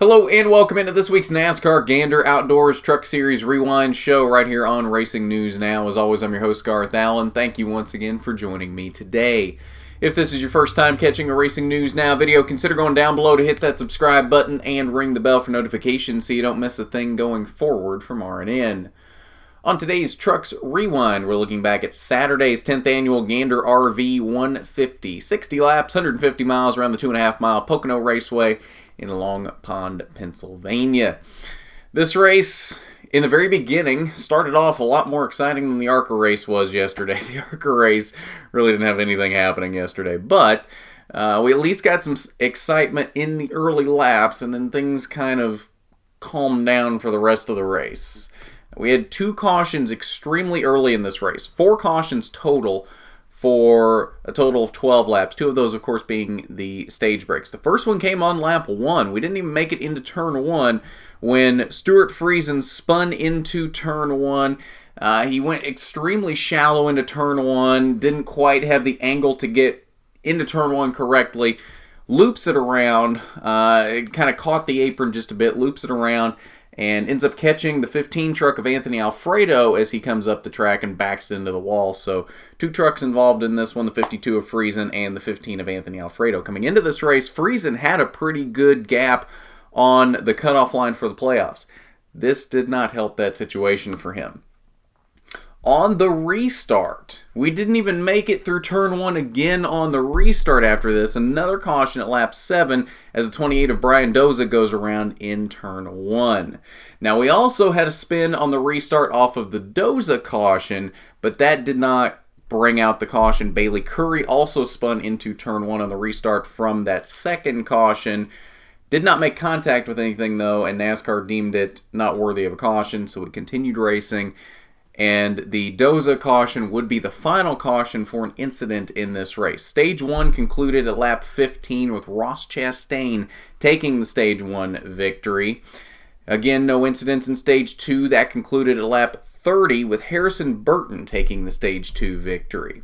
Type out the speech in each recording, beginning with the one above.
Hello and welcome into this week's NASCAR Gander Outdoors Truck Series Rewind show right here on Racing News Now. As always, I'm your host, Garth Allen. Thank you once again for joining me today. If this is your first time catching a Racing News Now video, consider going down below to hit that subscribe button and ring the bell for notifications so you don't miss a thing going forward from R&N. On today's Trucks Rewind, we're looking back at Saturday's 10th Annual Gander RV 150. 60 laps, 150 miles around the 2.5 mile Pocono Raceway in Long Pond, Pennsylvania. This race, in the very beginning, started off a lot more exciting than the ARCA race was yesterday. The ARCA race really didn't have anything happening yesterday, but we at least got some excitement in the early laps, and then things kind of calmed down for the rest of the race. We had 2 cautions extremely early in this race. 4 cautions total for a total of 12 laps. 2 of those, of course, being the stage breaks. The first one came on lap 1. We didn't even make it into turn 1 when Stewart Friesen spun into turn 1. He went extremely shallow into turn 1, didn't quite have the angle to get into turn 1 correctly, loops it around, kind of caught the apron just a bit, loops it around, and ends up catching the 15 truck of Anthony Alfredo as he comes up the track and backs into the wall. So 2 trucks involved in this one, the 52 of Friesen and the 15 of Anthony Alfredo. Coming into this race, Friesen had a pretty good gap on the cutoff line for the playoffs. This did not help that situation for him. On the restart, we didn't even make it through turn 1 again on the restart after this. Another caution at lap 7 as the 28 of Brian Doza goes around in turn 1. Now, we also had a spin on the restart off of the Doza caution, but that did not bring out the caution. Bailey Curry also spun into turn 1 on the restart from that second caution. Did not make contact with anything, though, and NASCAR deemed it not worthy of a caution, so we continued racing. And the Doza caution would be the final caution for an incident in this race. Stage 1 concluded at lap 15 with Ross Chastain taking the Stage 1 victory. Again, no incidents in Stage 2. That concluded at lap 30 with Harrison Burton taking the Stage 2 victory.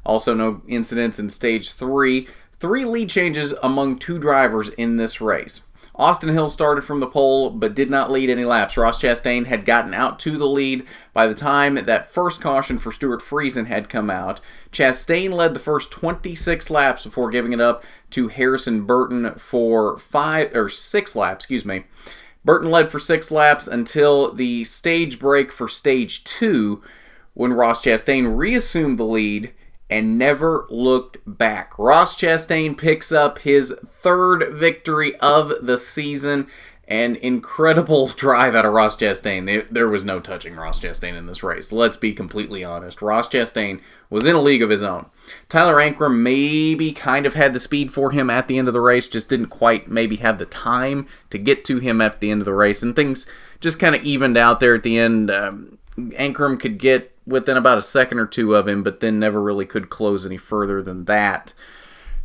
Also no incidents in Stage 3. 3 lead changes among 2 drivers in this race. Austin Hill started from the pole but did not lead any laps. Ross Chastain had gotten out to the lead by the time that first caution for Stewart Friesen had come out. Chastain led the first 26 laps before giving it up to Harrison Burton for 6 laps. Burton led for 6 laps until the stage break for Stage 2 when Ross Chastain reassumed the lead and never looked back. Ross Chastain picks up his 3rd victory of the season. An incredible drive out of Ross Chastain. There was no touching Ross Chastain in this race. Let's be completely honest. Ross Chastain was in a league of his own. Tyler Ankrum maybe kind of had the speed for him at the end of the race, just didn't quite maybe have the time to get to him at the end of the race, and things just kind of evened out there at the end. Ankrum could get within about a second or 2 of him, but then never really could close any further than that.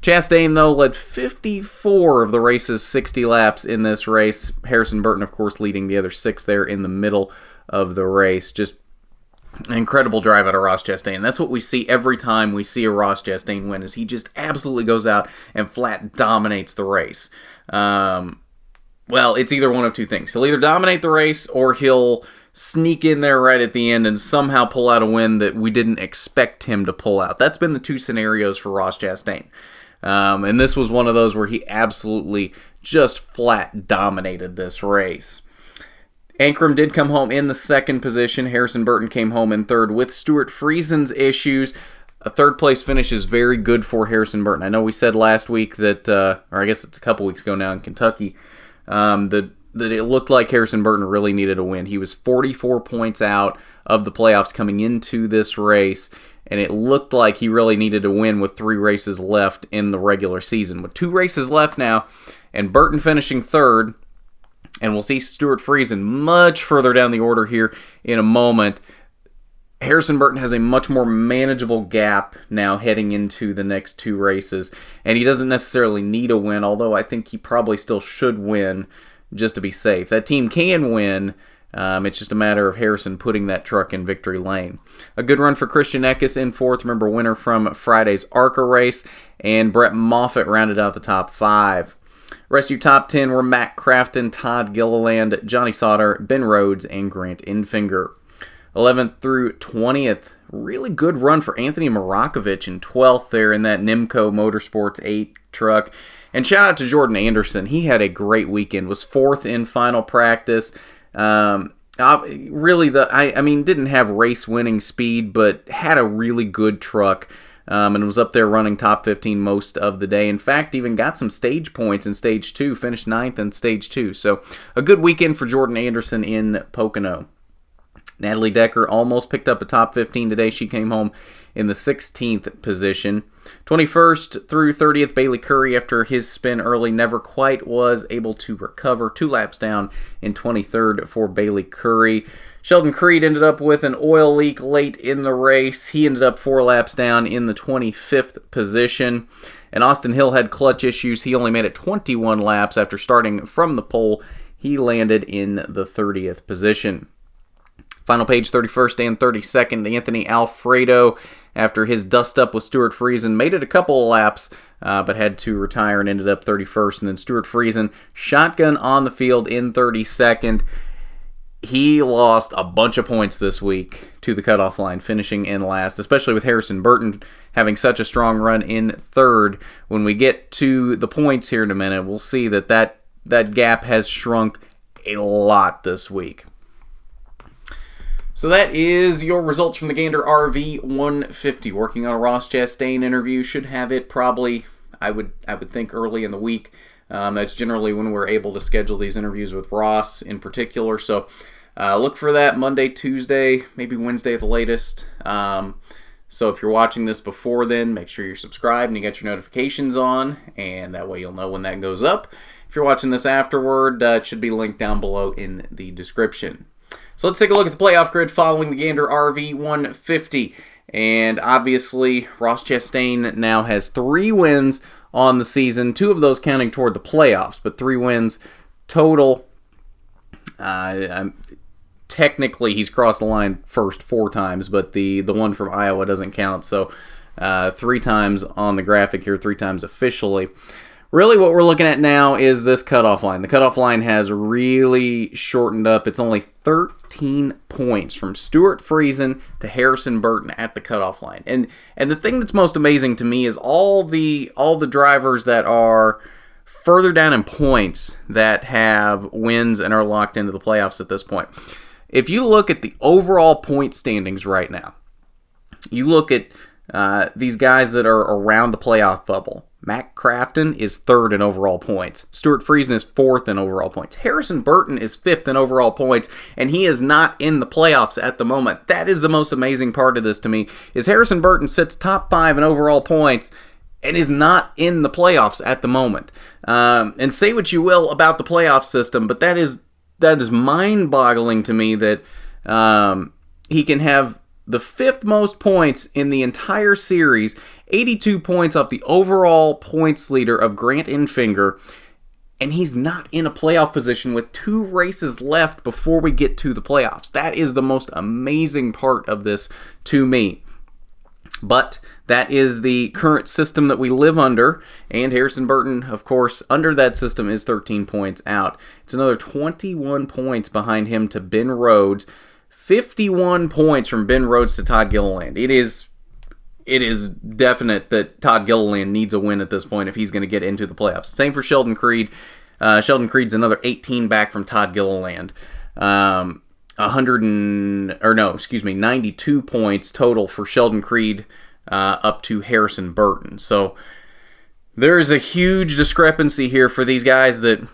Chastain, though, led 54 of the race's 60 laps in this race. Harrison Burton, of course, leading the other 6 there in the middle of the race. Just an incredible drive out of Ross Chastain. That's what we see every time we see a Ross Chastain win, is he just absolutely goes out and flat dominates the race. Well, it's either one of 2 things. He'll either dominate the race or he'll sneak in there right at the end and somehow pull out a win that we didn't expect him to pull out. That's been the 2 scenarios for Ross Chastain. And this was one of those where he absolutely just flat dominated this race. Ankrum did come home in the 2nd position. Harrison Burton came home in 3rd with Stewart Friesen's issues. A 3rd place finish is very good for Harrison Burton. I know we said last week that, or I guess it's a couple weeks ago now in Kentucky, that it looked like Harrison Burton really needed a win. He was 44 points out of the playoffs coming into this race, and it looked like he really needed a win with 3 races left in the regular season. With 2 races left now, and Burton finishing 3rd, and we'll see Stewart Friesen much further down the order here in a moment, Harrison Burton has a much more manageable gap now heading into the next 2 races, and he doesn't necessarily need a win, although I think he probably still should win just to be safe. That team can win. It's just a matter of Harrison putting that truck in victory lane. A good run for Christian Eckes in 4th. Remember, winner from Friday's ARCA race. And Brett Moffitt rounded out the top 5. Rest of your top 10 were Matt Crafton, Todd Gilliland, Johnny Sauter, Ben Rhodes, and Grant Enfinger. 11th through 20th, really good run for Anthony Morakovich in 12th there in that Nimco Motorsports 8 truck. And shout out to Jordan Anderson. He had a great weekend, was 4th in final practice. Really, didn't have race-winning speed, but had a really good truck. And was up there running top 15 most of the day. In fact, even got some stage points in Stage 2, finished 9th in Stage 2. So a good weekend for Jordan Anderson in Pocono. Natalie Decker almost picked up a top 15 today. She came home in the 16th position. 21st through 30th, Bailey Curry, after his spin early, never quite was able to recover. 2 laps down in 23rd for Bailey Curry. Sheldon Creed ended up with an oil leak late in the race. He ended up 4 laps down in the 25th position. And Austin Hill had clutch issues. He only made it 21 laps after starting from the pole. He landed in the 30th position. Final page, 31st and 32nd, Anthony Alfredo, after his dust-up with Stuart Friesen, made it a couple of laps, but had to retire and ended up 31st. And then Stuart Friesen, shotgun on the field in 32nd. He lost a bunch of points this week to the cutoff line, finishing in last, especially with Harrison Burton having such a strong run in 3rd. When we get to the points here in a minute, we'll see that gap has shrunk a lot this week. So that is your results from the Gander RV 150. Working on a Ross Chastain interview. Should have it probably, I would think, early in the week. That's generally when we're able to schedule these interviews with Ross in particular. So look for that Monday, Tuesday, maybe Wednesday at the latest. So if you're watching this before then, make sure you're subscribed and you got your notifications on, and that way you'll know when that goes up. If you're watching this afterward, it should be linked down below in the description. So let's take a look at the playoff grid following the Gander RV 150. And obviously, Ross Chastain now has 3 wins on the season, 2 of those counting toward the playoffs, but 3 wins total. Technically, he's crossed the line first 4 times, but the one from Iowa doesn't count. So 3 times on the graphic here, 3 times officially. Really what we're looking at now is this cutoff line. The cutoff line has really shortened up. It's only 13 points from Stuart Friesen to Harrison Burton at the cutoff line. And the thing that's most amazing to me is all the drivers that are further down in points that have wins and are locked into the playoffs at this point. If you look at the overall point standings right now, you look at these guys that are around the playoff bubble. Matt Crafton is 3rd in overall points. Stuart Friesen is 4th in overall points. Harrison Burton is 5th in overall points, and he is not in the playoffs at the moment. That is the most amazing part of this to me, is Harrison Burton sits top 5 in overall points and is not in the playoffs at the moment. And say what you will about the playoff system, but that is mind-boggling to me that he can have the 5th most points in the entire series, 82 points off the overall points leader of Grant Enfinger, and he's not in a playoff position with 2 races left before we get to the playoffs. That is the most amazing part of this to me. But that is the current system that we live under, and Harrison Burton, of course, under that system is 13 points out. It's another 21 points behind him to Ben Rhodes, 51 points from Ben Rhodes to Todd Gilliland. It is definite that Todd Gilliland needs a win at this point if he's going to get into the playoffs. Same for Sheldon Creed. Sheldon Creed's another 18 back from Todd Gilliland. 92 points total for Sheldon Creed up to Harrison Burton. So there is a huge discrepancy here for these guys that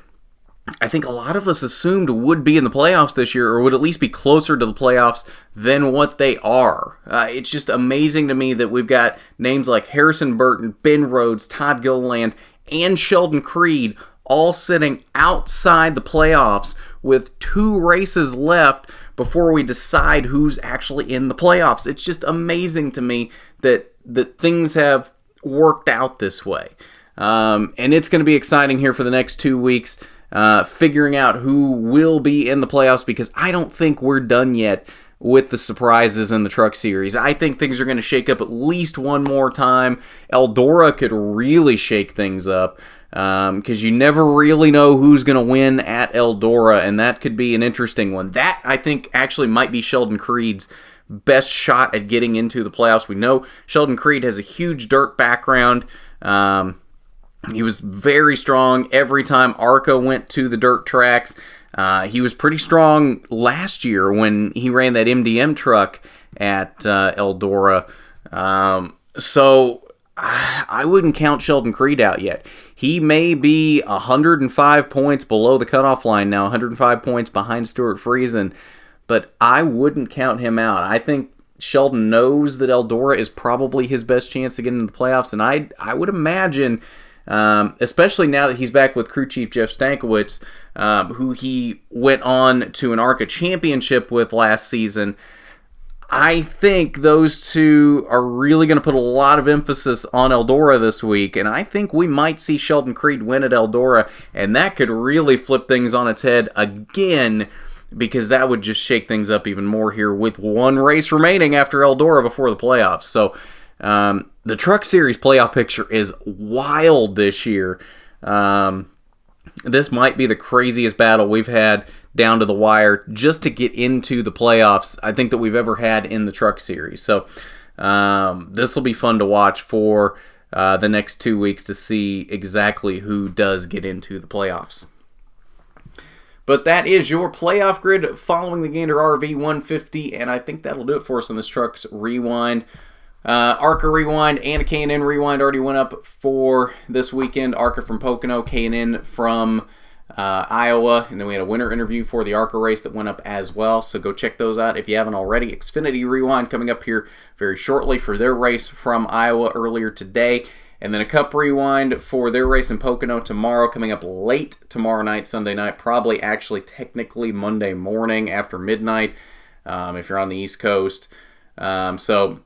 I think a lot of us assumed would be in the playoffs this year, or would at least be closer to the playoffs than what they are. It's just amazing to me that we've got names like Harrison Burton, Ben Rhodes, Todd Gilliland, and Sheldon Creed all sitting outside the playoffs with 2 races left before we decide who's actually in the playoffs. It's just amazing to me that things have worked out this way. And it's going to be exciting here for the next 2 weeks, figuring out who will be in the playoffs, because I don't think we're done yet with the surprises in the Truck Series. I think things are going to shake up at least one more time. Eldora could really shake things up. because you never really know who's going to win at Eldora, and that could be an interesting one. That, I think, actually might be Sheldon Creed's best shot at getting into the playoffs. We know Sheldon Creed has a huge dirt background. He was very strong every time ARCA went to the dirt tracks. He was pretty strong last year when he ran that MDM truck at Eldora. So I wouldn't count Sheldon Creed out yet. He may be 105 points below the cutoff line now, 105 points behind Stuart Friesen, but I wouldn't count him out. I think Sheldon knows that Eldora is probably his best chance to get into the playoffs, and I would imagine, especially now that he's back with crew chief Jeff Stankiewicz, who he went on to an ARCA championship with last season, I think those two are really going to put a lot of emphasis on Eldora this week, and I think we might see Sheldon Creed win at Eldora, and that could really flip things on its head again, because that would just shake things up even more here with one race remaining after Eldora before the playoffs. So the Truck Series playoff picture is wild this year. This might be the craziest battle we've had down to the wire just to get into the playoffs, I think, that we've ever had in the Truck Series. So this will be fun to watch for the next 2 weeks to see exactly who does get into the playoffs. But that is your playoff grid following the Gander RV 150, and I think that'll do it for us on this Trucks Rewind. ARCA Rewind and a K&N Rewind already went up for this weekend. ARCA from Pocono, K&N from Iowa, and then we had a winter interview for the ARCA race that went up as well, so go check those out if you haven't already. Xfinity Rewind coming up here very shortly for their race from Iowa earlier today, and then a Cup Rewind for their race in Pocono tomorrow, coming up late tomorrow night, Sunday night, probably actually technically Monday morning after midnight if you're on the East Coast. So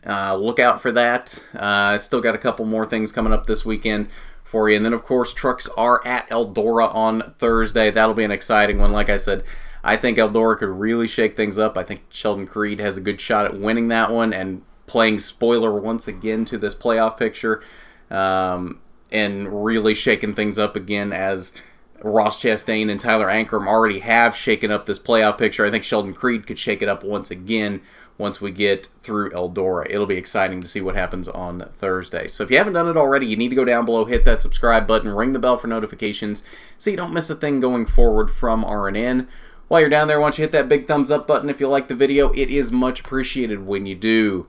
look out for that. Still got a couple more things coming up this weekend for you. And then, of course, trucks are at Eldora on Thursday. That'll be an exciting one. Like I said, I think Eldora could really shake things up. I think Sheldon Creed has a good shot at winning that one and playing spoiler once again to this playoff picture, and really shaking things up again, as Ross Chastain and Tyler Ankrum already have shaken up this playoff picture. I think Sheldon Creed could shake it up once again once we get through Eldora. It'll be exciting to see what happens on Thursday. So if you haven't done it already, you need to go down below, hit that subscribe button, ring the bell for notifications so you don't miss a thing going forward from RNN. While you're down there, why don't you hit that big thumbs up button if you like the video. It is much appreciated when you do.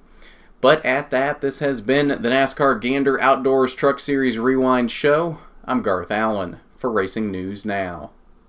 But at that, this has been the NASCAR Gander Outdoors Truck Series Rewind Show. I'm Garth Allen for Racing News Now.